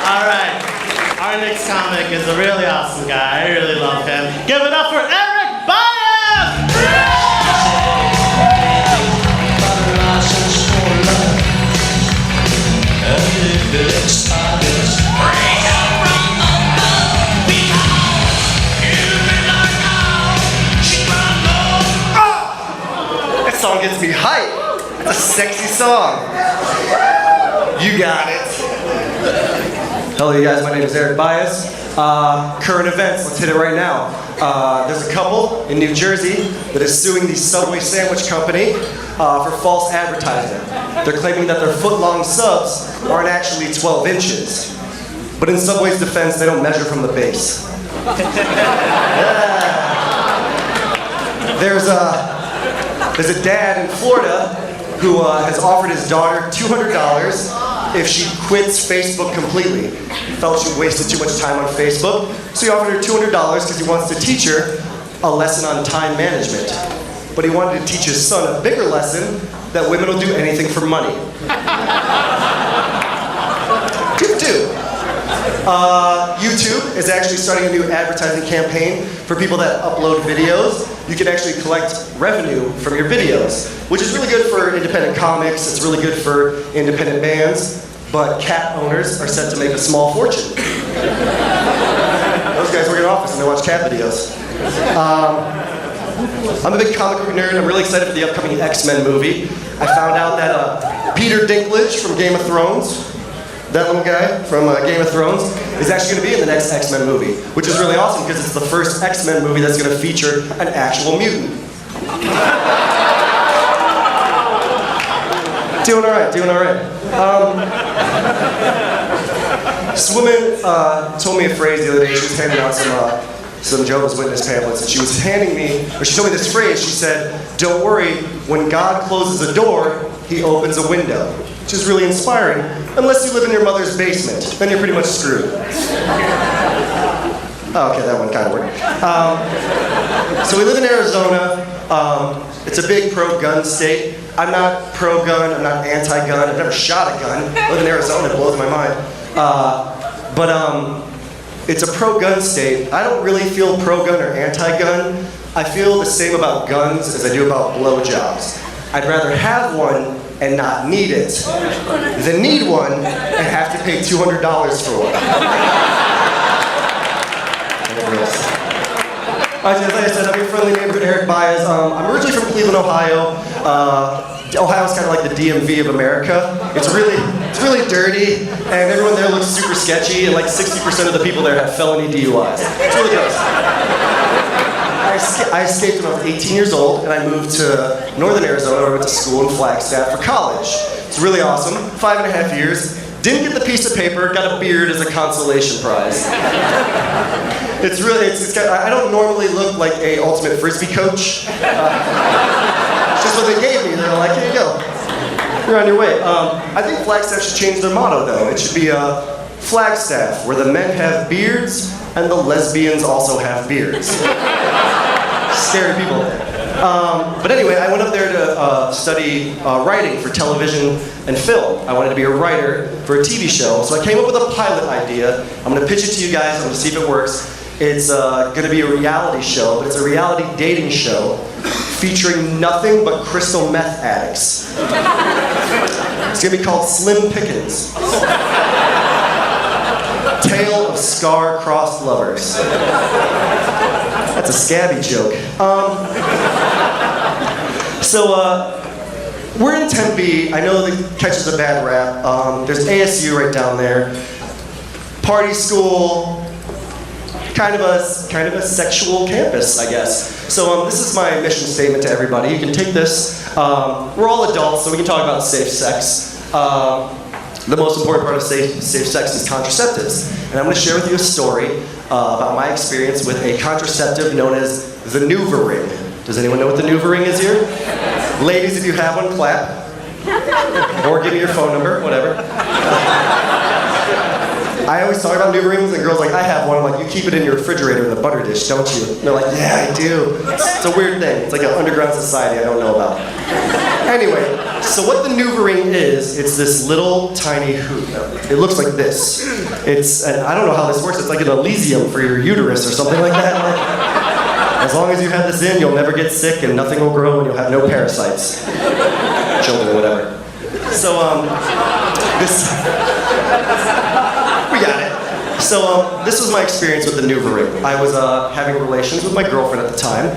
Alright, our next comic is a really awesome guy. I really love him. Give it up for Erick Biez! That song gets me hyped. It's a sexy song. You got it. Hello, you guys. My name is Erick Biez. Current events. Let's hit it right now. There's a couple in New Jersey that is suing the Subway sandwich company for false advertising. They're claiming that their foot-long subs aren't actually 12 inches. But in Subway's defense, they don't measure from the base. Yeah. There's a dad in Florida who has offered his daughter $200 if she quits Facebook completely. He felt she wasted too much time on Facebook, so he offered her $200 because he wants to teach her a lesson on time management. But he wanted to teach his son a bigger lesson, that women will do anything for money. Tip 2. YouTube is actually starting a new advertising campaign for people that upload videos. You can actually collect revenue from your videos, which is really good for independent comics. It's really good for independent bands, but cat owners are set to make a small fortune. Those guys work in an office and they watch cat videos. I'm a big comic book nerd. I'm really excited for the upcoming X-Men movie. I found out that Peter Dinklage from Game of Thrones, that little guy from Game of Thrones, is actually going to be in the next X-Men movie, which is really awesome because it's the first X-Men movie that's going to feature an actual mutant. Doing all right, doing all right. This woman told me a phrase the other day. She was handing out some Jehovah's Witness pamphlets, and she was handing me, or she told me this phrase. She said, "Don't worry, when God closes a door, He opens a window," which is really inspiring. Unless you live in your mother's basement, then you're pretty much screwed. Oh, okay, that one kind of worked. So we live in Arizona. It's a big pro-gun state. I'm not pro-gun, I'm not anti-gun, I've never shot a gun. I live in Arizona, it blows my mind. But it's a pro-gun state. I don't really feel pro-gun or anti-gun. I feel the same about guns as I do about blowjobs. I'd rather have one and not need it than need one and have to pay $200 for one. As I said, I'm your friendly neighborhood Erick Biez. I'm originally from Cleveland, Ohio. Ohio's kind of like the DMV of America. It's really dirty, and everyone there looks super sketchy, and like 60% of the people there have felony DUIs. It's really gross. I escaped when I was 18 years old, and I moved to northern Arizona, where I went to school in Flagstaff for college. It's really awesome. 5.5 years. Didn't get the piece of paper, got a beard as a consolation prize. It's I don't normally look like a ultimate frisbee coach. It's just what they gave me. They're like, here you go. You're on your way. I think Flagstaff should change their motto, though. It should be Flagstaff, where the men have beards and the lesbians also have beards. Scary people. But anyway, I went up there to study writing for television and film. I wanted to be a writer for a TV show, so I came up with a pilot idea. I'm going to pitch it to you guys. I'm going to see if it works. It's going to be a reality show, but it's a reality dating show featuring nothing but crystal meth addicts. It's going to be called Slim Pickens. Tale of Scar-Crossed Lovers. That's a scabby joke. We're in Tempe. I know that catches a bad rap. There's ASU right down there. Party school. Kind of a sexual campus, I guess. So this is my mission statement to everybody. You can take this. We're all adults, so we can talk about safe sex. The most important part of safe sex is contraceptives. And I'm going to share with you a story about my experience with a contraceptive known as the NuvaRing. Does anyone know what the NuvaRing is here? Ladies, if you have one, clap. Or give me your phone number, whatever. I always talk about new rings, and girls are like, I have one. I'm like, you keep it in your refrigerator in the butter dish, don't you? And they're like, yeah, I do. It's a weird thing. It's like an underground society I don't know about. Anyway, so what the Nuva ring is, it's this little tiny hoop. It looks like this. And I don't know how this works. It's like an Elysium for your uterus or something like that. As long as you have this in, you'll never get sick and nothing will grow and you'll have no parasites. Children, whatever. So, we got it. So, this was my experience with the Nuva ring. I was having relations with my girlfriend at the time,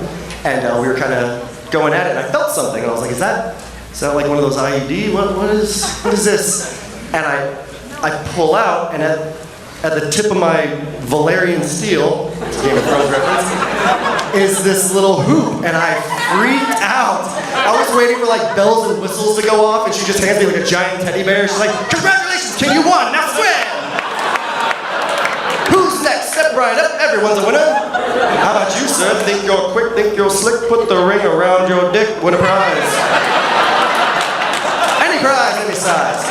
and we were kind of going at it, and I felt something, and I was like, is that like one of those IUD? What is this? And I pull out, and at the tip of my Valerian steel, Game of Thrones reference, is this little hoop, and I freaked out. I was waiting for like bells and whistles to go off, and she just hands me like a giant teddy bear. She's like, congratulations, kid, you won, now swim! Who's next? Step right up, everyone's a winner. How about you, sir? Think you're quick, think you're slick, put the ring around your dick, win a prize. Any prize, any size.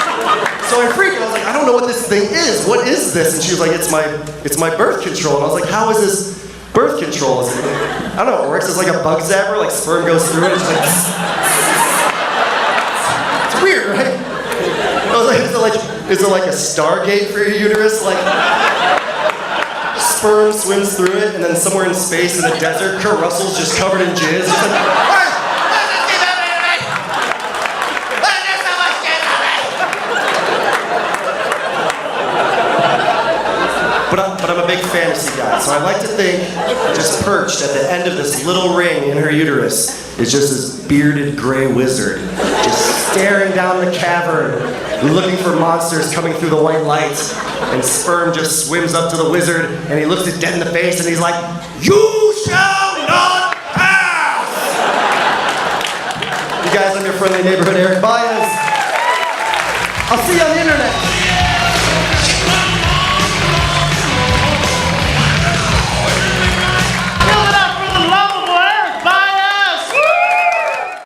So I freaked, I was like, I don't know what this thing is. What is this? And she was like, it's my birth control. And I was like, how is this birth control? Is it, I don't know how it works. It's like a bug zapper, like sperm goes through it, and it's like, it's weird, right? I was like, is it like a Stargate for your uterus? Like, sperm swims through it, and then somewhere in space in the desert, Kurt Russell's just covered in jizz. Just like, But I'm a big fantasy guy, so I like to think just perched at the end of this little ring in her uterus is just this bearded gray wizard, just staring down the cavern, looking for monsters coming through the white light, and sperm just swims up to the wizard, and he looks it dead in the face, and he's like, "You shall not pass!" You guys, I'm your friendly neighborhood Erick Biez. I'll see you on the internet.